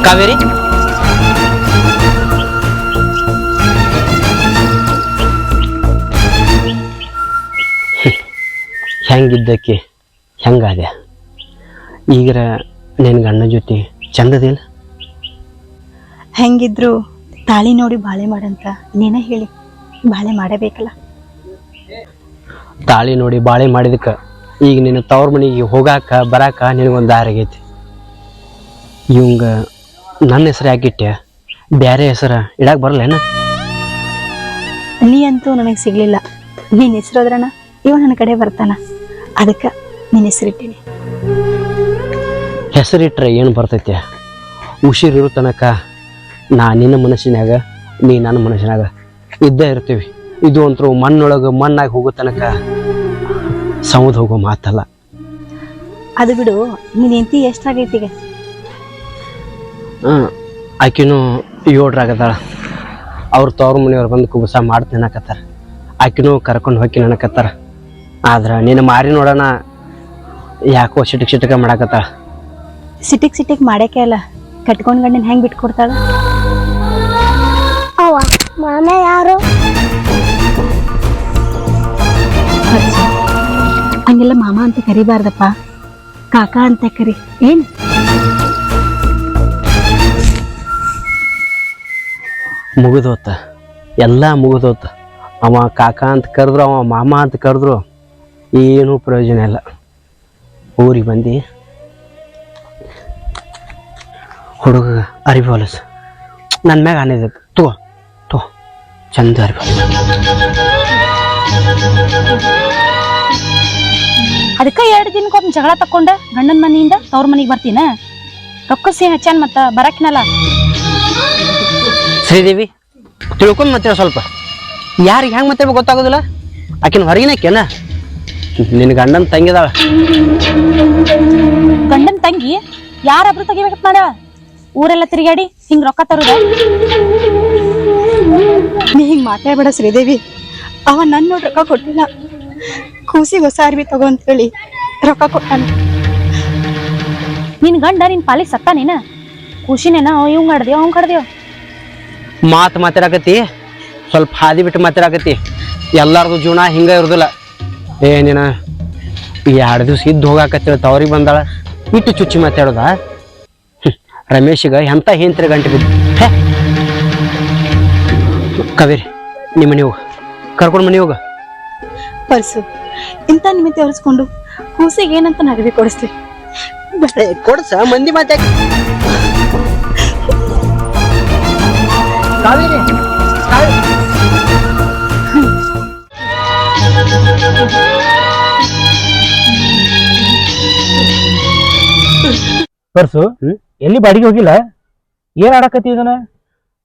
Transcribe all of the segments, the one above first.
ಕಾವೇರಿ ಹೆಂಗಿದ್ದಕ್ಕೆ ಹೆಂಗಾದೆ ಈಗರ ನಿನ್ನ ಗಂಡ ಜೊತೆ ಚಂದದಿಲ್ಲ ಹೆಂಗಿದ್ರು ತಾಳಿ ನೋಡಿ ಬಾಳೆ ಮಾಡಂತ ನೀನೇ ಹೇಳಿ ಬಾಳೆ ಮಾಡಬೇಕಲ್ಲ. ತಾಳಿ ನೋಡಿ ಬಾಳೆ ಮಾಡಿದಕ್ಕೆ ಈಗ ನಿನ್ನ ತವ್ರ ಮನೆಗೆ ಹೋಗಾಕ ಬರಾಕ ನಿನಗೊಂದು ದಾರಿ ಆಗೈತಿ. ಇವಂಗ ನನ್ನ ಹೆಸರು ಯಾಕಿಟ್ಟೆ ಬೇರೆ ಹೆಸರು ಇಡಾಕ ಬರಲ್ಲೇನ? ನೀ ಅಂತೂ ನನಗೆ ಸಿಗ್ಲಿಲ್ಲ. ನೀನ್ ಹೆಸರೋದ್ರನ ಇವ ನನ್ನ ಕಡೆ ಬರ್ತಾನ, ಅದಕ್ಕೆ ನಿನ್ನ ಹೆಸರಿಟ್ಟೀನಿ. ಹೆಸರಿಟ್ರೆ ಏನು ಬರ್ತೈತೆ? ಉಸಿರಿರೋ ತನಕ ನಾ ನಿನ್ನ ಮನಸ್ಸಿನಾಗ ನೀ ನನ್ನ ಮನಸ್ಸಿನಾಗ ಇದ್ದೇ ಇರ್ತೀವಿ. ಇದು ಅಂತೂ ಮಣ್ಣೊಳಗೆ ಮಣ್ಣಾಗಿ ಹೋಗೋ ತನಕ ಸೌದ್ ಹೋಗೋ ಮಾತಲ್ಲ. ಅದು ಬಿಡು, ನೀನ್ ಎಂತಿ ಎಷ್ಟಾಗೈತಿ ಈಗ? ಆಕಿನೂ 7 ಅವ್ರ ತವ್ರ ಮನೆಯವ್ರು ಬಂದು ಕುಬಸ ಮಾಡ್ತೀನಿ ಅನ್ನಕತ್ತಾರ. ಆಕಿನೂ ಕರ್ಕೊಂಡು ಹೋಗಿ ಅನ್ನಕತ್ತಾರ. ಆದ್ರೆ ನಿನ್ನ ಮಾರಿ ನೋಡೋಣ ಯಾಕೋ ಸಿಟಕ್ ಮಾಡಾಕತ್ತಾಳ. ಸಿಟಿಕ್ ಮಾಡಕ್ಕೆ ಅಲ್ಲ, ಕಟ್ಕೊಂಡ್ ಗಂಡನ್ ಹೆಂಗ್ ಬಿಟ್ಕೊಡ್ತಾಳ? ಅವ್ವ ಮಾಮ ಯಾರು? ಹಂಗೆಲ್ಲ ಮಾಮ ಅಂತ ಕರಿಬಾರ್ದಪ್ಪ, ಕಾಕ ಅಂತ ಕರಿ. ಏನ್ ಮುಗಿದೋತ, ಎಲ್ಲ ಮುಗಿದೋತ. ಅವ ಕಾಕ ಅಂತ ಕರೆದ್ರು, ಅವ ಮಾಮ ಅಂತ ಕರೆದ್ರು ಏನೂ ಪ್ರಯೋಜನ ಇಲ್ಲ. ಊರಿಗೆ ಬಂದು ಹುಡುಗ ಅರಿವಿ ಹೊಲಸ ನನ್ನ ಮ್ಯಾಗ ಆನಿದೆ. ತಗೋ ಚಂದ ಅರಿವಿ. ಅದಕ್ಕ 2 ದಿನಕ್ಕೊಮ್ಮೆ ಜಗಳ ತಕೊಂಡ ಗಂಡನ ಮನೆಯಿಂದ ತವ್ರ ಮನೆಗೆ ಬರ್ತೀನ. ರೊಕ್ಕಸಿ ಹಚ್ಚಾನ್ ಮತ್ತ ಬರಾಕಿನಲ್ಲ. ಶ್ರೀದೇವಿ ತಿಳ್ಕೊಂಡು ಮತ್ತೆ ಸ್ವಲ್ಪ ಯಾರಿಗೆ ಹೆಂಗೆ ಮತ್ತೆ ಗೊತ್ತಾಗೋದಿಲ್ಲ. ಆಕಿನ ಹೊರಗಿನಕ್ಕೇನ ನಿನ್ನ ಗಂಡನ ತಂಗಿದಾಳ. ಗಂಡನ ತಂಗಿ ಯಾರಬ್ರು ತೆಗಿಬೇಕತ್ ಮಾಡ್ಯಾಳ? ಊರೆಲ್ಲ ತಿರುಗಾಡಿ ಹಿಂಗ್ ರೊಕ್ಕ ತರುದ? ನೀ ಹಿಂಗ್ ಮಾತಾಡ್ಬೇಡ ಶ್ರೀದೇವಿ. ಅವ ನನ್ನ ನೋಡಿ ರೊಕ್ಕ ಕೊಟ್ಟಿಲ್ಲ, ಕೂಸಿಗೆ ಹೊಸ ಅರ್ವಿ ತಗೋ ಅಂತ ಹೇಳಿ ರೊಕ್ಕ ಕೊಟ್ಟಾನ. ನಿನ್ ಗಂಡ ನಿನ್ ಪಾಲಿಗೆ ಸತ್ತ ನೀನ? ಖುಷಿನೇನ ಇವಂಗ್ ಆಡ್ದೇವ್ ಅವಂಗ್ ಆಡ್ದೇವ್? ಮಾತಾಡಕತ್ತಿ, ಸ್ವಲ್ಪ ಹಾದಿ ಬಿಟ್ಟು ಮಾತಾಡಕತ್ತಿ. ಎಲ್ಲಾರ್ದು ಜೀವನ ಹಿಂಗ ಇರುದಿಲ್ಲ. ಏನೇನ 2 ದಿವ್ಸ ಇದ್ದು ಹೋಗಾಕತ್ತೇಳಿ ತವ್ರಿಗೆ ಬಂದಾಳ, ಇಟ್ಟು ಚುಚ್ಚಿ ಮಾತಾಡೋದ? ರಮೇಶಿಗ ಎಂತ ಹೇಂತ್ರಿ ಗಂಟೆ ಬಿದ್ದು. ಕಾವೇರಿ ನಿಮ್ಮ ಮನೆ ಹೋಗ, ಕರ್ಕೊಂಡು ಮನೆ ಹೋಗ. ಪರ್ಸು ಇಂಥ ನಿಮಿತ್ತ ಹೊರಿಸ್ಕೊಂಡು ಕೂಸಿಗೆ ಏನಂತ ನಗವಿ ಕೊಡಿಸ್ಲಿ? ಕೊಡ್ಸ ಮಂದಿ ಮಾತಾ. ಕಾವೇರಿ ಪರ್ಸು ಎಲ್ಲಿ ಬಾಡಿಗೆ ಹೋಗಿಲ್ಲ? ಏನ್ ಆಡಕತ್ತಿ ಇದನ್ನ?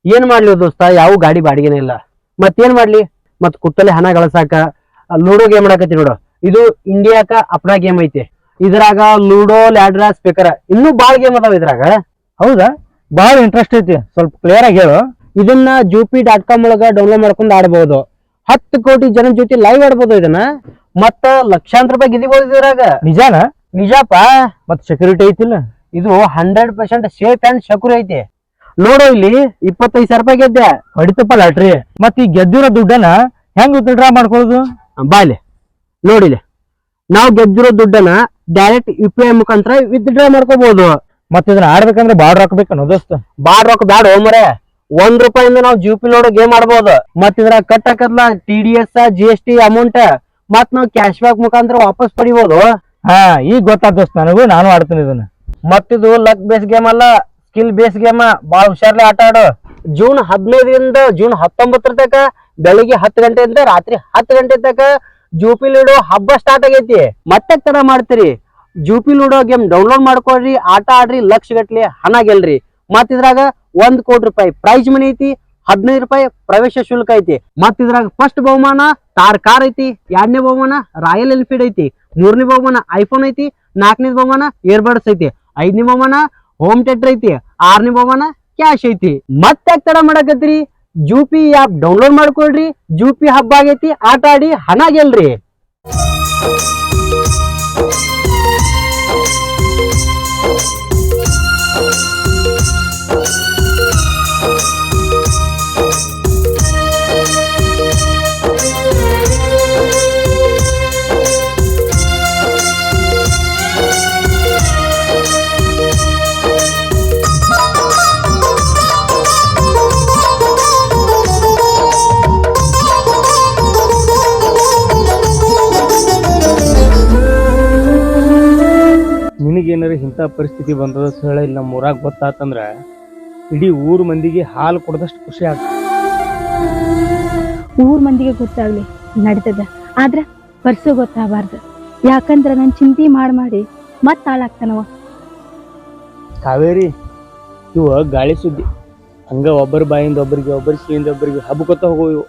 ಏನ್ ಮಾಡ್ಲಿ ದೋಸ್ತ, ಯಾವ ಗಾಡಿ ಬಾಡಿಗೆನೇ ಇಲ್ಲ. ಮತ್ತೇನ್ ಮಾಡ್ಲಿ? ಮತ್ ಕುತ್ತಲೆ ಹಣ ಗಳಸಾಕ ಲೂಡೋ ಗೇಮ್ ಆಡಕತ್ತಿ ನೋಡು. ಇದು ಇಂಡಿಯಾಕ ಅಪ್ನಾ ಗೇಮ್ ಐತಿ. ಇದ್ರಾಗ ಲೂಡೋ, ಲ್ಯಾಡ್ರಾ, ಸ್ಪೀಕರ್ ಇನ್ನೂ ಬಾಳ್ ಗೇಮ್ ಅದಾವ ಇದ್ರಾಗ. ಹೌದಾ? ಬಾಳ ಇಂಟ್ರೆಸ್ಟ್ ಐತಿ, ಸ್ವಲ್ಪ ಕ್ಲಿಯರ್ ಆಗಿ ಹೇಳು. ಇದನ್ನ jupi.com ಒಳಗ ಡೌನ್ಲೋಡ್ ಮಾಡ್ಕೊಂಡು ಆಡ್ಬಹುದು. 10 ಕೋಟಿ ಜನ ಜೊತೆ ಲೈವ್ ಆಡ್ಬೋದು ಇದನ್ನ. ಮತ್ತ ಲಕ್ಷಾಂತರ ರೂಪಾಯಿ ಗೆದಿಬಹುದು ಇದ್ರಾಗ. ನಿಜಾನ? ನಿಜಾಪ. ಮತ್ ಸೆಕ್ಯೂರಿಟಿ ಐತಿಲ್ಲ? ಇದು 100% ಸೇಫ್ ಅಂಡ್ ಸೆಕ್ಯೂರ್ ಐತಿ. ನೋಡು ಇಲ್ಲಿ 25,000 ರೂಪಾಯಿ ಗೆದ್ದೆ. ಹೊಡಿತಪ್ಪ ಲಾಟ್ರಿ. ಮತ್ ಈ ಗೆದ್ದಿರೋ ದುಡ್ಡನ್ನ ಹೆಂಗ್ ವಿತ್ಡ್ರಾ ಮಾಡ್ಕೊಳ್ಳೋದು? ಬಾಲೆ ನೋಡಿಲ್ಲ, ನಾವು ಗೆದ್ದಿರೋ ದುಡ್ಡನ್ನ ಡೈರೆಕ್ಟ್ UPI ಮುಖಾಂತರ ವಿತ್ಡ್ರಾ ಮಾಡ್ಕೋಬಹುದು. ಮತ್ ಇದನ್ನ ಆಡ್ಬೇಕಂದ್ರೆ ಬಾಳ್ ರೊಕ್ಕ ಬೇಕನ್ನೋ ದೋಸ್ತ? ಬಾಳ್ ರೊಕ್ಕ ಬ್ಯಾಡ ಹೋಮರೆ. ₹1 ನಾವು ಜೂಪಿ ನೋಡೋ ಗೇಮ್ ಆಡ್ಬೋದು. ಮತ್ ಇದ್ರಾಗ ಕಟ್ ಹಾಕದ್ಲ TDS GST ಅಮೌಂಟ್ ಮತ್ ನಾವು ಕ್ಯಾಶ್ ಬ್ಯಾಕ್ ಮುಖಾಂತರ ವಾಪಸ್ ಪಡಿಬಹುದು. ಹಾ, ಈಗ ಗೊತ್ತಾದ ದೋಸ್ತ ನನಗೂ. ನಾನು ಆಡ್ತೀನಿ ಇದನ್ನ. ಮತ್ತಿದು ಲಕ್ ಬೇಸ್ ಗೇಮ್ ಅಲ್ಲ, ಸ್ಕಿಲ್ ಬೇಸ್ ಗೇಮ್. ಬಾಳ ಹುಷಾರ್ಲಿ ಆಟ ಆಡು. ಜೂನ್ 15ರಿಂದ ಜೂನ್ 19 ತನಕ ಬೆಳಿಗ್ಗೆ 10 ಗಂಟೆಯಿಂದ ರಾತ್ರಿ 10 ಗಂಟೆ ತನಕ ಜೂಪಿ ಲೂಡೋ ಹಬ್ಬ ಸ್ಟಾರ್ಟ್ ಆಗೈತಿ. ಮತ್ತೆ ತರ ಮಾಡ್ತೀರಿ? ಜೂಪಿ ಲೂಡೋ ಗೇಮ್ ಡೌನ್ಲೋಡ್ ಮಾಡ್ಕೊಳ್ರಿ, ಆಟ ಆಡ್ರಿ, ಲಕ್ಷ ಗಟ್ಲೆ ಹಣ ಗೆಲ್ರಿ. ಮತ್ ಇದ್ರಾಗ 1 ಕೋಟಿ ರೂಪಾಯಿ ಪ್ರೈಸ್ ಮನಿ ಐತಿ, 15 ರೂಪಾಯಿ ಪ್ರವೇಶ ಶುಲ್ಕ ಐತಿ. ಮತ್ ಇದ್ರಾಗ ಫಸ್ಟ್ ಬಹುಮಾನ ತಾರ್ ಕಾರ್ ಐತಿ, 2ನೇ ಬಹುಮಾನ ರಾಯಲ್ ಎನ್ಫೀಲ್ಡ್ ಐತಿ, 3ನೇ ಬಹುಮಾನ ಐಫೋನ್ ಐತಿ, 4ನೇ ಬಹುಮಾನ ಇಯರ್ಬಡ್ಸ್ ಐತಿ, 5ನೇ ಬಹುಮಾನ ಹೋಮ್ ಥಿಯೇಟರ್ ಐತಿ, 6ನೇ ಬಹುಮಾನ ಕ್ಯಾಶ್ ಐತಿ. ಮತ್ತೆ ತಡ ಮಾಡಕತ್ರಿ? ಜೂಪಿ ಆಪ್ ಡೌನ್ಲೋಡ್ ಮಾಡ್ಕೊಳ್ರಿ. ಜೂಪಿ ಹಬ್ಬ ಆಗೈತಿ, ಆಟ ಆಡಿ ಹಣ ಗೆಲ್ರಿ. ಎಂತ ಪರಿಸ್ಥಿತಿ ಬಂದದ ಅಂತ ಹೇಳಿ ಇಲ್ಲಿ ನಮ್ಮ ಊರಾಗ ಗೊತ್ತಾತಂದ್ರ ಇಡೀ ಊರ್ ಮಂದಿಗೆ ಹಾಲು ಕೊಡದಷ್ಟು ಖುಷಿ ಆಗ್ತದೆ. ಊರ್ ಮಂದಿಗೆ ಗೊತ್ತಾಗ್ಲಿ ನಡೀತದ, ಆದ್ರ ಪರ್ಸು ಗೊತ್ತಾಗಬಾರ್ದು. ಯಾಕಂದ್ರ ನಾನು ಚಿಂತೆ ಮಾಡಿ ಮತ್ ಹಾಳಾಗ್ತಾನವ. ಕಾವೇರಿ, ಇವ ಗಾಳಿ ಸುದ್ದಿ, ಹಂಗ ಒಬ್ಬರ ಬಾಯಿಂದ ಒಬ್ಬರಿಗೆ, ಒಬ್ಬರ ಕಿವಿಯಿಂದ ಒಬ್ಬರಿಗೆ ಹಬ್ಬಕೊತ್ತ ಹೋಗುವ ಇವು.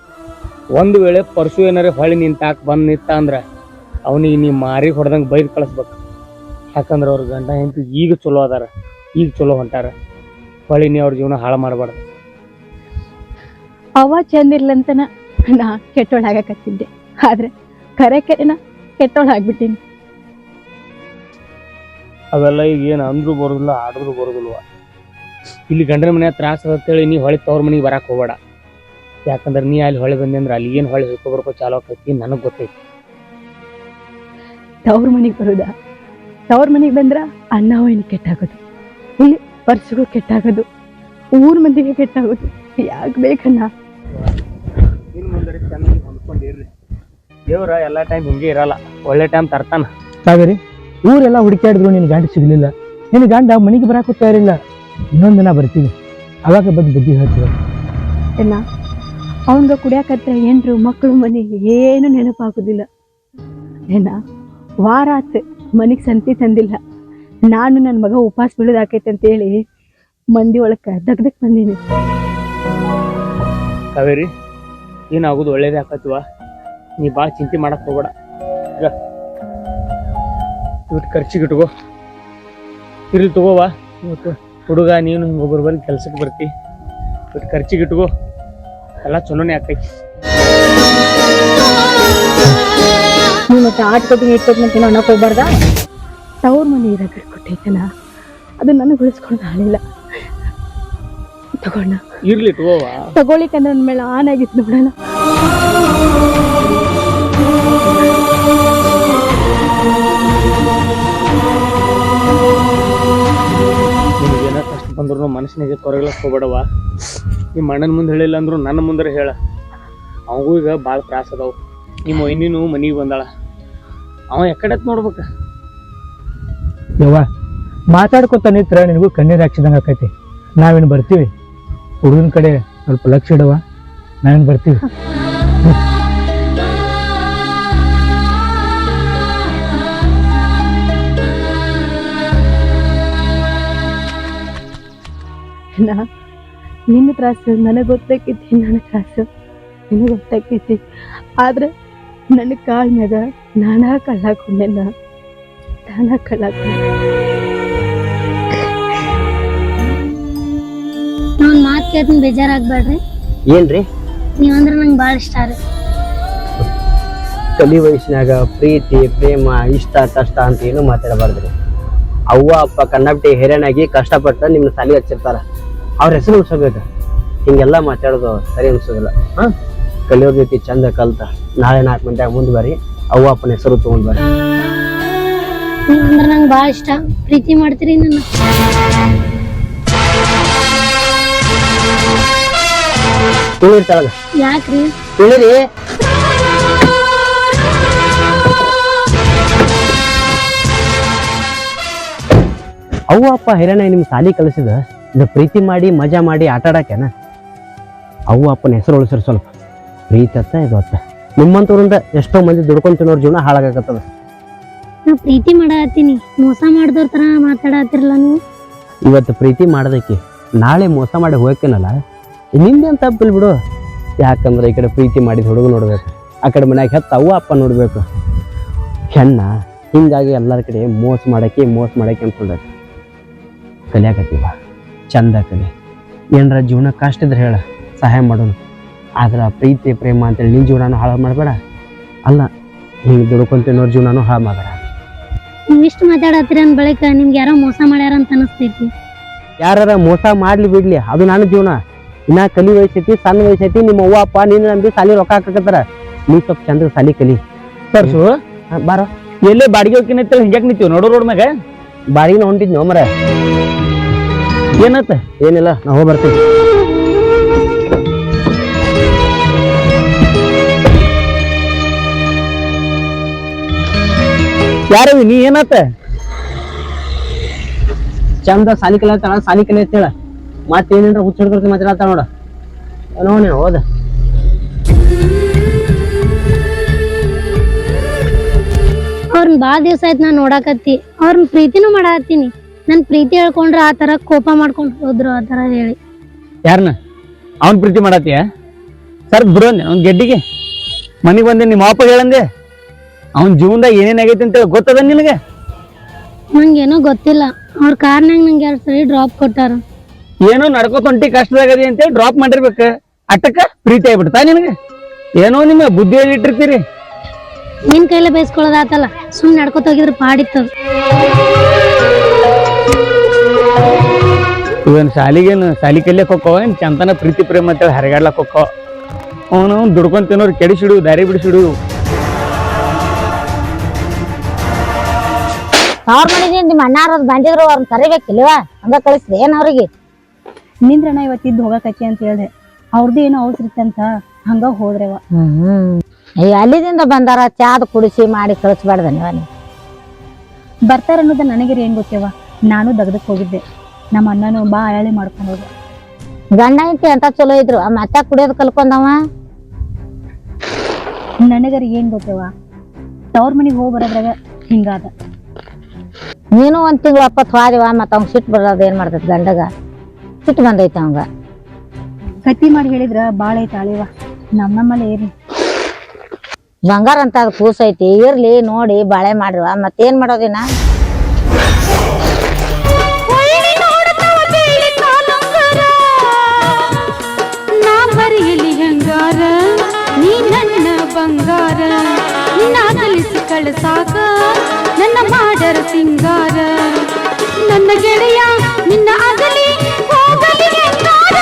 ಒಂದು ವೇಳೆ ಪರ್ಸು ಏನಾರ ಹೊಳಿ ನಿಂತಾಕ ಬಂದ್ ನಿಂತ ಅಂದ್ರ ಅವನಿಗೆ ನೀ ಮಾರಿ ಹೊಡೆದಂಗೆ ಬೈದ್ ಕಳಿಸ್ಬೇಕು. ಯಾಕಂದ್ರೆ ಅವ್ರ ಗಂಡ ಹೆಂಡತಿ ಈಗ ಚಲೋ ಅದಾರ, ಈಗ ಚಲೋ ಹೊಂಟಾರ. ಹೊಳಿ ನೀ ಅವ್ರ ಜೀವನ ಹಾಳು ಮಾಡಬಾರ್ದು. ಅವ ಚಂದ ಇರ್ಲಂತನ ನಾ ಕೆಟ್ಟೋಳಾಗಕತ್ತಿದ್ದೆ, ಆದ್ರೆ ಕರೆನ ಕೆಟ್ಟೋಳಾಗ್ಬಿಟ್ಟಿನಿ. ಅವೆಲ್ಲ ಈಗ ಏನು ಅಂದ್ರು ಬರೋದಿಲ್ಲ, ಆಡಿದ್ರು ಬರೋದಿಲ್ವ. ಇಲ್ಲಿ ಗಂಡನ ಮನೆ ತ್ರಾಸ ಅಂತೇಳಿ ನೀ ಹೊಳಿ ತವ್ರ ಮನೆಗೆ ಬರಕ್ಕೆ ಹೋಗ್ಬೇಡ. ಯಾಕಂದ್ರೆ ನೀ ಅಲ್ಲಿ ಹೊಳೆ ಬಂದೆ ಅಂದ್ರೆ ಅಲ್ಲಿ ಏನು ಹೊಳೆ ಹಿಡ್ಕೊಬರ್ಕೋ ಚಾಲೋ ಆಕೈತಿ ನನಗೆ ಗೊತ್ತೈತಿ. ತವ್ರ ಮನೆಗೆ ಬರೋದ, ತವ್ರ ಮನೆಗೆ ಬಂದ್ರ ಅಣ್ಣ ವೈನಿ ಕೆಟ್ಟಾಗೋದು, ಇಲ್ಲಿ ಪರ್ಸಿಗೂ ಕೆಟ್ಟಾಗೋದು, ಊರ್ ಮಂದಿಗೆ ಕೆಟ್ಟಾಗೋದು. ಯಾಕೆ ಬೇಕಣ್ಣ? ಇನ್ನು ಮುಂದೆ ಚೆನ್ನಾಗಿ ಹೊಂದ್ಕೊಂಡಿರ್ರಿ. ದೇವ್ರ ಎಲ್ಲ ಟೈಮ್ ಹಿಂಗೆ ಇರಲ್ಲ, ಒಳ್ಳೆ ಟೈಮ್ ತರ್ತಾನ. ಕಾವೇರಿ, ಊರೆಲ್ಲ ಹುಡುಕಾಡಿದ್ರು ನಿನ್ ಗಂಡ ಸಿಗ್ಲಿಲ್ಲ. ನಿನ್ ಗಂಡ ಮನೆಗೆ ಬರಾಕ ತಯಾರಿಲ್ಲ. ಇನ್ನೊಂದ್ ದಿನ ಬರ್ತೀವಿ, ಅವಾಗ ಬಂದು ಬುದ್ಧಿ ಹೇಳ್ತೀವಿ. ಅಣ್ಣ, ಅವಂಗ ಕುಡಿಯಾಕತ್ರ ಏನ್ರು ಮಕ್ಕಳು ಮನೆ ಏನು ನೆನಪಾಗುದಿಲ್ಲ. ಏನ ವಾರ ಆತ್ ಮನಿಗ್ ಸಂತಿ ತಂದಿಲ್ಲ. ನಾನು ನನ್ನ ಮಗ ಉಪವಾಸ ಬೀಳೋದಾಕೈತೆ ಅಂತ ಹೇಳಿ ಮಂದಿ ಒಳಕ ದಗ್ದಕ್ ಬಂದೀನಿ. ಕಾವೇರಿ, ಏನಾಗೋದು ಒಳ್ಳೇದೇ ಆಕತ್ವ. ನೀ ಭಾಳ ಚಿಂತೆ ಮಾಡಕ್ ಹೋಗ್ಬೇಡ. ಈಗ ಇವತ್ತು ಖರ್ಚಿಗೆ ಇಟ್ಕೋ, ಇರ್ಲಿ ತಗೋವಾ. ಇವತ್ತು ಹುಡುಗ ನೀನು ಒಬ್ಬರು ಬಂದು ಕೆಲ್ಸಕ್ಕೆ ಬರ್ತಿ. ಇವತ್ತು ಖರ್ಚಿಗೆ ಇಟ್ಕೋ, ಎಲ್ಲ ಚಲೋನೇ ಆಕೈತಿ. ನೀವು ಮತ್ತೆ ಆಟ್ಕೊಟ್ಟಿಗೆ ಇಟ್ಕೊಟ್ನಂತ ಅನ್ನಕ್ ಹೋಗ್ಬಾರ್ದ? ತವ್ರ ಮನೆ ಇರಕ್ಕೆ ಕೊಟ್ಟೈತನ, ಅದು ನನಗೆ ಉಳಿಸ್ಕೊಂಡು ಆಳಿಲ್ಲ. ತಗೋಣ, ಇರ್ಲಿ ತಗೋವಾ. ತಗೊಳಿಕಂದ್ರೆ ನನ್ನ ಮೇಲೆ ಆನ್ ಆಗಿತ್ತು ನೋಡೋಣ. ನಿಮ್ಗೇನ ಕಷ್ಟ ಬಂದ್ರು ಮನಸ್ಸಿನಾಗೆ ಕೊರಗ್ಲಕ್ ಹೋಗ್ಬೇಡವ. ನಿಮ್ಮ ಅಣ್ಣನ ಮುಂದೆ ಹೇಳಿಲ್ಲ ಅಂದ್ರು ನನ್ನ ಮುಂದೆ ಹೇಳ. ಅವಂಗೂ ಈಗ ಭಾಳ ತ್ರಾಸ ಅದಾವ. ನಿಮ್ಮ ಇನ್ನೂ ಮನೆಗೆ ಬಂದಾಳ, ಅವ ಎಕಡೆತ್ ನೋಡ್ಬೇಕ. ಯವ್ವ, ಮಾತಾಡ್ಕೊತ ನಿತ್ರ ನಿನಗೂ ಕಣ್ಣೀರು ಹಾಕ್ಸಿದಂಗೆ ಆಕೈತಿ. ನಾವೇನು ಬರ್ತೀವಿ, ಹುಡುಗನ ಕಡೆ ಸ್ವಲ್ಪ ಲಕ್ಷ ಇಡವ, ನಾವೇನು ಬರ್ತೀವಿ. ನಿನ್ನ ತ್ರಾಸು ನನಗೆ ಗೊತ್ತಾಕೈತಿ, ನನ್ನ ತ್ರಾಸು ನಿನಗೆ ಗೊತ್ತಾಕೈತಿ. ಆದ್ರೆ ನನ್ನ ಕಾಲ ಮ್ಯಾಗ ನಾನಾ ಕಳ್ಳಾಕೊಂಡೆನ, ನಾನಾ ಕಳ್ಳಾಕೊಂಡೆ. ನಾವ್ ಮಾತ್ ಕೇಳ್ತೀನಿ, ಬೇಜಾರಾಗ್ಬೇಡ್ರಿ. ಏನ್ರಿ? ನೀವಂದ್ರ ನಂಗೆ ಭಾಳ ಇಷ್ಟ ರೀ. ಕಲಿ ವಯಸ್ಸಿನಾಗ ಪ್ರೀತಿ ಪ್ರೇಮ ಇಷ್ಟ ಕಷ್ಟ ಅಂತ ಏನು ಮಾತಾಡಬಾರ್ದ್ರಿ. ಅವ್ವ ಅಪ್ಪ ಕನ್ನಪಟ್ಟಿ ಹಿರಿಯನಾಗಿ ಕಷ್ಟಪಟ್ಟ ನಿಮ್ನ ಸಾಲಿ ಹಚ್ಚಿರ್ತಾರ, ಅವ್ರ ಹೆಸರು ಉಳ್ಸೋಬೇಕು. ಹಿಂಗೆಲ್ಲ ಮಾತಾಡೋದು ಸರಿ ಅನ್ಸೋದಿಲ್ಲ. ಕಲಿಯೋರ್ ಜೊತೆ ಚಂದ ಕಲ್ತ ನಾಳೆ 4 ಮಂದಿಯಾಗ ಮುಂದೆ ಬರ್ರಿ, ಅವ್ವ ಅಪ್ಪನ ಹೆಸರು ತಗೊಂಡ್ ಬರ್ರಿ. ನೀವಂದ್ರ ನಂಗೆ ಭಾಳ ಇಷ್ಟ. ಪ್ರೀತಿ ಮಾಡ್ತೀರಿ ನನ್ನ? ತುಳಿರ್ತಾಳ ಯಾಕ್ರಿ? ತುಳಿರಿ. ಅವ್ವ ಅಪ್ಪ ಹಿರಿಯನ ನಿಮ್ ಸಾಲಿ ಕಲಿಸಿದ ಇದು ಪ್ರೀತಿ ಮಾಡಿ ಮಜಾ ಮಾಡಿ ಆಟ ಆಡಾಕೇನ? ಅವ್ವ ಅಪ್ಪನ ಹೆಸರು ಉಳಿಸ್ರಿ ಸ್ವಲ್ಪ. ಪ್ರೀತಿ ಅತ್ತ ಇದು ಅತ್ತ. ನಿಮ್ಮಂತವ್ರಿಂದ ಎಷ್ಟೋ ಮಂದಿ ದುಡ್ಕೊಂಡ್ ತಿನ್ನೋರ್ ಜೀವನ ಹಾಳಾಗತ್ತದ. ನಾ ಪ್ರೀತಿ ಮಾಡತ್ತೀನಿ, ಮೋಸ ಮಾಡ್ದವ್ರ ತರ ಮಾತಾಡತ್ತಿರಲ್ಲ ನೀವು. ಇವತ್ತು ಪ್ರೀತಿ ಮಾಡೋದಕ್ಕೆ ನಾಳೆ ಮೋಸ ಮಾಡಿ ಹೋಗ್ತೇನಲ್ಲ, ನಿಂದೇನ್ ತಪ್ಪಿಲ್ ಬಿಡು. ಯಾಕಂದ್ರೆ ಈ ಕಡೆ ಪ್ರೀತಿ ಮಾಡಿದ ಹುಡುಗ ನೋಡ್ಬೇಕು, ಆ ಕಡೆ ಮನ್ಯಾಗ ಹೆತ್ತ ಅವ್ವ ಅಪ್ಪ ನೋಡ್ಬೇಕು. ಹೆಣ್ಣ ಹಿಂಗಾಗಿ ಎಲ್ಲರ ಕಡೆ ಮೋಸ ಮಾಡಕ್ಕೆ ಅನ್ಕೊಂಡೈತಿ. ಕಲಿಯಾಕತ್ತೀವ, ಚಂದ ಕಲಿ. ಏನರ ಜೀವನ ಕಷ್ಟ ಇದ್ರೆ ಹೇಳ, ಸಹಾಯ ಮಾಡೋನು. ಆದ್ರೆ ಪ್ರೀತಿ ಪ್ರೇಮ ಅಂತೇಳಿ ನಿನ್ನ ಜೀವನನೂ ಹಾಳು ಮಾಡಬೇಡ. ಅಲ್ಲ, ಹಿಂಗೆ ದುಡ್ಕೊಂತಿನ್ನೋರ್ ಜೀವನನೂ ಹಾಳು ಮಾಡಬೇಡ. ನೀವು ಇಷ್ಟು ಮಾತಾಡತ್ತೀರಿ ಅಂದ ಬಳಿಕ ನಿಮ್ಗೆ ಯಾರೋ ಮೋಸ ಮಾಡ್ಯಾರ ಅಂತ ಅನಿಸ್ತೈತಿ. ಯಾರ ಮೋಸ ಮಾಡ್ಲಿ ಬಿಡ್ಲಿ, ಅದು ನನ್ನ ಜೀವನ. ಇನ್ನ ಕಲಿ ವಯಸ್ಸೈತಿ, ಸಣ್ಣ ವಯಸ್ಸೈತಿ. ನಿಮ್ಮ ಅವ್ವ ಅಪ್ಪ ನೀನು ನಂಬಿ ಸಾಲಿ ರೊಕ್ಕ ಹಾಕಕತ್ತಾರ. ನೀ ಸ್ವಲ್ಪ ಚಂದ ಸಾಲಿ ಕಲಿ. ತರ್ಸು ಬಾರ. ಎಲ್ಲೇ ಬಾಡಿಗೆ ಹೋಗಿನ ಹಿಂಗ್ಯಾಕ್ ನಿಂತೀವಿ ನೋಡೋ ರೋಡ್ ಮ್ಯಾಗ? ಬಾಡಿಗೆ ಹೊಂಟಿದ್ನೋ ಮರ. ಏನತ್ತ? ಏನಿಲ್ಲ, ನಾ ಹೋಗಿ ಬರ್ತೀನಿ. ಯಾರವಿ ನೀ? ಏನತ್ತ? ಚಂದ ಸಾಲಿ ಕಲಿಯತ್ತಾಳ ಸಾಲಿ ಕಲಿಯತ್ತೇಳ ಮತ್ತೇನೇನ್ರ ಹುಚ್ಚ ಹಿಡ್ಕೊಳ್ತಿ ಮಾತಾಡ್ತಾಳ ನೋಡ ಏನೋ ನೀನು ಹೋದ ಅವ್ರನ್ನ ಭಾಳ ದಿವ್ಸ ಆಯ್ತು ನಾ ನೋಡಾಕತ್ತಿ ಅವ್ರನ್ನ ಪ್ರೀತಿನೂ ಮಾಡಾಕತ್ತೀನಿ ನನ್ ಪ್ರೀತಿ ಹೇಳ್ಕೊಂಡ್ರ ಆ ತರ ಕೋಪ ಮಾಡ್ಕೊಂಡು ಹೋದ್ರು ಆ ತರ ಹೇಳಿ ಯಾರನ್ನ ಅವನ್ ಪ್ರೀತಿ ಮಾಡತ್ತೀಯ ಸರ್ ಬಿಡೋಂದೆ ಅವ್ನ ಗೆಡ್ಡಿಗೆ ಮನೆಗೆ ಬಂದೆ ನಿಮ್ಮ ಅಪ್ಪ ಹೇಳಂದೆ ಅವನ ಜೀವನದಾಗ ಏನೇನಾಗೈತಿ ಅಂತ ಗೊತ್ತದ ನಿನಗೆ ನಂಗೇನೋ ಗೊತ್ತಿಲ್ಲ ಅವ್ರ ಕಾರ್ನಾಗ ನಂಗೆ 2 ಸರಿ ಡ್ರಾಪ್ ಕೊಟ್ಟಾರ ಏನೋ ನಡ್ಕೋತ ಹೊಂಟಿ ಕಷ್ಟದಾಗದಿ ಅಂತೇಳಿ ಡ್ರಾಪ್ ಮಾಡಿರ್ಬೇಕು ಅಟ್ಟಕ್ಕ ಪ್ರೀತಿ ಆಗ್ಬಿಡ್ತಾ ನಿನಗೆ ಏನೋ ನಿಮ್ಮ ಬುದ್ಧಿ ಇಟ್ಟಿರ್ತೀರಿ ನಿನ್ ಕೈಲೇ ಬಯಸ್ಕೊಳ್ಳೋದಾತಲ್ಲ ಸುಮ್ ನಡ್ಕೊತ ಹೋಗಿದ್ರೆ ಪಾಡಿತ್ತು ಇವನ್ ಶಾಲಿಗೇನು ಶಾಲಿ ಕಲಿಯಕ್ ಹೋಕ್ಕವ ಏನ್ ಚಂತನ ಪ್ರೀತಿ ಪ್ರೇಮ ಅಂತೇಳಿ ಹರಿಗಾಡ್ಲಕ್ ಹೋಕ್ಕವ ಅವನು ದುಡ್ಕೊಂಡ್ ತಿನ್ನೋರು ಕೆಡಿಸಿಡು ದಾರಿ ಬಿಡಿಸಿಡು ಅವ್ರ ಮನೆಗೆ ನಿಮ್ಮ ಅಣ್ಣಾರದ್ ಬಂದಿದ್ರು ಅವ್ರನ್ನ ಕರಿಬೇಕಿಲ್ವಾ ಹಂಗ ಕಳಿಸ್ರಿ ಏನ್ ಅವ್ರಿಗೆ ನಿಂದ್ರಣ ಇವತ್ತಿದ್ದು ಹೋಗಕತ್ತಿ ಅಂತ ಹೇಳ್ದೆ ಅವ್ರದ್ದು ಏನೋ ಅವಸರ ಇತ್ತಂತ ಹಂಗ ಹೋದ್ರವ ಅಲ್ಲಿದಿಂದ ಬಂದಾರ ಚಾದ್ ಕುಡಿಸಿ ಮಾಡಿ ಕಳಿಸ್ಬಾರ್ದ ನೀವು ಬರ್ತಾರ ಅನ್ನೋದ ನನಗೆ ಏನ್ ಗೊತ್ತೇವ ನಾನು ದಗದಕ್ ಹೋಗಿದ್ದೆ ನಮ್ಮ ಅಣ್ಣನು ಬಾ ಅಯಾಳಿ ಮಾಡ್ಕೊಂಡು ಹೋದ ಗಂಡ ಹೆಂಡತಿ ಅಂತ ಚಲೋ ಇದ್ರು ಆ ಮತ್ತೆ ಕುಡಿಯೋದ್ ಕಲ್ಕೊಂಡವ ನನಗರ ಏನ್ ಗೊತ್ತೇವ ತವ್ರ ಮನಿಗ್ ಹೋಗಿ ಬರೋದ್ರಾಗ ಹಿಂಗಾದ ನೀನು 1 ತಿಂಗಳು ಅಪ್ಪತ್ ಹೋದಿವ ಮತ್ತ ಅವ್ನ್ ಸಿಟ್ಟು ಬರೋದ್ ಏನ್ ಮಾಡ್ತೈತಿ ಗಂಡಗ ಸಿಟ್ಟು ಬಂದೈತಿ ಅವಂಗ ಕತ್ತಿ ಮಾಡಿ ಹೇಳಿದ್ರ ಬಾಳ ಐತ ಅಳಿವ ನಮ್ಮಮ್ಮಲ್ಲಿ ಏರಿ ಬಂಗಾರ ಅಂತ ಅದ್ ಕೂಸ ಐತಿ ಇರ್ಲಿ ನೋಡಿ ಬಾಳೆ ಮಾಡ್ರಿವ ಮತ್ತೇನ್ ಮಾಡೋದಿನ ಹೆಂಗಾರ ನೀ ನನ್ನ ಬಂಗಾರ ನಾ ಕಲಿಸಿ ಕಳಸಾಕ ನನ್ನ ಮಾಡರ ಸಿಂಗಾರ ನನ್ನ ಗೆಳೆಯ ನಿನ್ನ ಅಗಲಿ ಹೋಗಲಿ ಹೆಂಗಾರ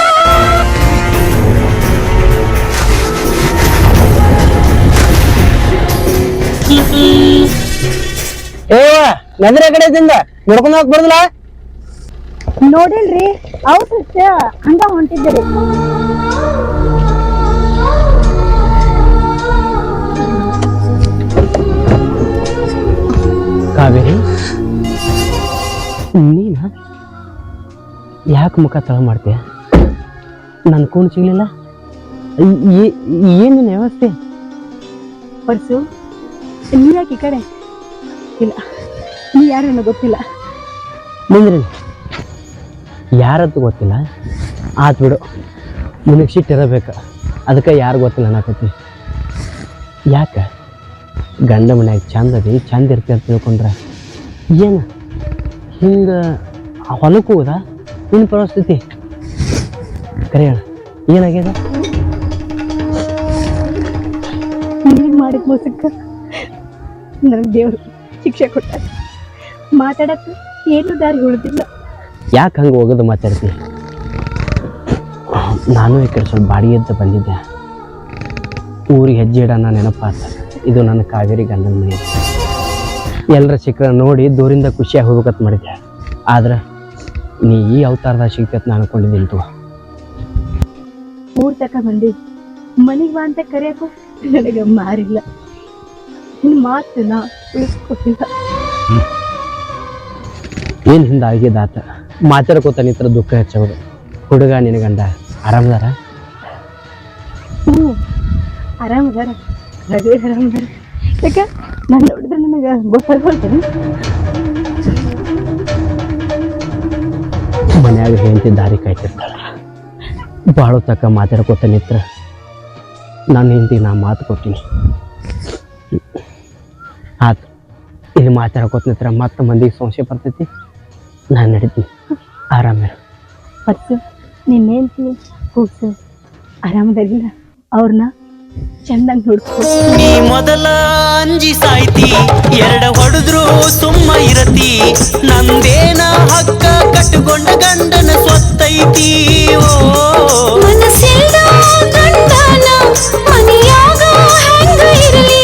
ಏವ ನದಿರ ಕಡೆದಿಂದ ನೋಡ್ಕೊಂಡ್ ಹೋಗ್ ಬರ್ದಲ್ಲ ನೋಡಿಲ್ರಿ ಅವ್ರ ಹಂಗ ಹೊಂಟಿದ್ದೀರಿ ಕಾವೇರಿ ನೀನ ಯಾಕೆ ಮುಖ ತಳ ಮಾಡ್ತೀಯ ನನ್ ಕೂಣ್ ಸಿಗ್ಲಿಲ್ಲ ಏನಿನ ವ್ಯವಸ್ಥೆ ಪರ್ಸು ನೀ ಯಾಕೆ ಈ ಕಡೆ ಇಲ್ಲ ನೀ ಯಾರು ಗೊತ್ತಿಲ್ಲ ನಿಂದ್ರಿ ಯಾರದ್ದು ಗೊತ್ತಿಲ್ಲ ಆತ್ ಬಿಡು ನಿನಗೆ ಸಿಟ್ಟಿರಬೇಕು ಅದಕ್ಕೆ ಯಾರು ಗೊತ್ತಿಲ್ಲ ಅನ್ನಕತ್ತಿ ಯಾಕೆ ಗಂಡ ಮನ್ಯಾಗ ಚಂದ ಅದಿ ಚಂದ ಇರ್ತಿ ಅಂತ ತಿಳ್ಕೊಂಡ್ರೆ ಏನು ಹಿಂಗೆ ಹೊಲಕ್ಕೆ ಹೋದ ನಿನ್ನ ಪರಿಸ್ಥಿತಿ ಕರೆ ಹೇಳ ಏನಾಗ್ಯದ ನೀನ್ ಮಾಡಿದ ಮೋಸಕ್ಕ ನನಗೆ ದೇವ್ರು ಶಿಕ್ಷೆ ಕೊಟ್ಟ ಮಾತಾಡಕ್ಕೆ ಏನು ದಾರಿ ಉಳಿದಿಲ್ಲ ಯಾಕೆ ಹಂಗೆ ಹೋಗೋದು ಮಾತಾಡ್ತಿ ನಾನು ಈ ಕಡೆ ಸ್ವಲ್ಪ ಬಾಡಿಗೆ ಅಂತ ಬಂದಿದ್ದೆ ಊರಿಗೆ ಹೆಜ್ಜೆ ಇಡೋಣ ನೆನಪಾತ ಇದು ನನ್ನ ಕಾವೇರಿ ಗಂಡನ ಮನೆ ಎಲ್ಲರ ಸಿಕ್ಕರ ನೋಡಿ ದೂರಿಂದ ಖುಷಿಯಾಗಿ ಹೋಗ್ಬೇಕಂತ ಮಾಡಿದ್ದೆ ಆದ್ರೆ ನೀ ಈ ಅವತಾರದಾಗ ಸಿಗ್ತೈತೆ ನಾನು ಅನ್ಕೊಂಡಿದ್ದೀನಿ ತೋ ಊರ್ ತಕ ಬಂದಿ ಮನೆಗೆ ಬಾ ಅಂತ ಕರೆಯಕ್ಕೂ ನನಗೆ ಮಾರಿಲ್ಲ ನಿನ್ನ ಮಾತನ್ನ ಉಳಿಸ್ಕೊಟ್ಟಿಲ್ಲ ಏನು ಹಿಂದೆ ಆಗಿದ್ದಾತ ಮಾತಾಡ್ಕೋತ ನಿತ್ರ ದುಃಖ ಹೆಚ್ಚೋದು ಹುಡುಗ ನಿನ್ನ ಗಂಡ ಆರಾಮದಾರ ಹ್ಞೂ ಆರಾಮದಾರ ರಗೇ ಆರಾಮದಾರ ಯಾಕ ನಾನು ನೋಡಿದ್ರೆ ನನಗೆ ಗೊತ್ತಾಗೋಲ್ತೇನೆ ಮನ್ಯಾಗ ಹೆಂಡತಿ ದಾರಿ ಕಾಯ್ತಿರ್ತಾಳ ಭಾಳ ತಕ್ಕ ಮಾತಾಡ್ಕೋತ ನಿತ್ರ ನಾನು ಹೆಂಡತಿಗೆ ನಾ ಮಾತು ಕೊಟ್ಟಿನಿ ಆತು ಇಲ್ಲಿ ಮಾತಾಡ್ಕೋತ ನಿತ್ರ ಮತ್ತೆ ಮಂದಿಗೆ ಸಂಶಯ ಬರ್ತೈತಿ ನಾನು ನಡೀತೀನಿ ಆರಾಮಿರು ಫಸ್ಟ್ ನಿನ್ನ ಹೇಳ್ತೀನಿ ಕೂಸು ಆರಾಮದಾಗಿಲ್ಲ ಅವ್ರನ್ನ ಚಂದಂಗ್ ನೋಡ್ಕೊ ನೀ ಮೊದಲ ಅಂಜಿ ಸಾಯ್ತಿ ಎರಡ ಹೊಡೆದ್ರು ಸುಮ್ಮ ಇರತಿ ನಂದೇನ ಹಕ್ಕ ಕಟ್ಟುಕೊಂಡ ಗಂಡನ ಸ್ವತ್ತೈತಿ ಓ ಮನಸ್ಸಿಲ್ದ ಗಂಡನ ಮನೆಯಾಗ ಹೆಂಗ ಇರಲಿ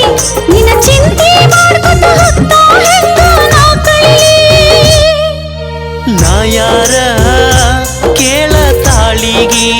ನಿನ್ನ ಚಿಂತೆ ಮಾಡ್ಕೊತ ಹೊತ್ತ ಹೆಂಗ ನಾ ಕಳೀಲಿ ನಾ ಯಾರ ಕೇಳ ತಾಳಿಗಿ